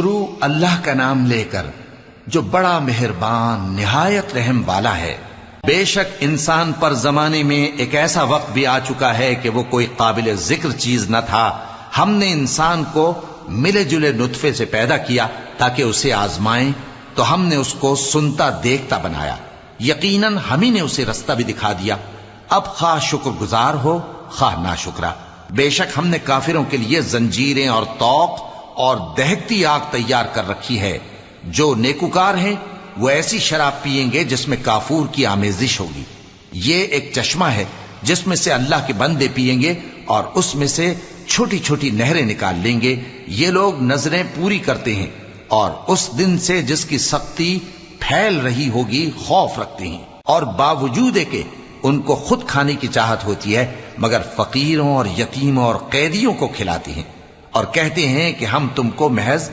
شروع اللہ کا نام لے کر جو بڑا مہربان نہایت رحم والا ہے۔ بے شک انسان پر زمانے میں ایک ایسا وقت بھی آ چکا ہے کہ وہ کوئی قابل ذکر چیز نہ تھا۔ ہم نے انسان کو ملے جلے نطفے سے پیدا کیا تاکہ اسے آزمائیں، تو ہم نے اس کو سنتا دیکھتا بنایا، یقیناً ہم ہی نے اسے رستہ بھی دکھا دیا۔ اب خواہ شکر گزار ہو خواہ ناشکرا۔ بے شک ہم نے کافروں کے لیے زنجیریں اور طوق اور دہکتی آگ تیار کر رکھی ہے۔ جو نیکوکار ہیں وہ ایسی شراب پیئیں گے جس میں کافور کی آمیزش ہوگی۔ یہ ایک چشمہ ہے جس میں سے اللہ کے بندے پیئیں گے اور اس میں سے چھوٹی چھوٹی نہریں نکال لیں گے۔ یہ لوگ نظریں پوری کرتے ہیں اور اس دن سے جس کی سختی پھیل رہی ہوگی خوف رکھتے ہیں، اور باوجود کہ ان کو خود کھانے کی چاہت ہوتی ہے مگر فقیروں اور یتیموں اور قیدیوں کو کھلاتے ہیں، اور کہتے ہیں کہ ہم تم کو محض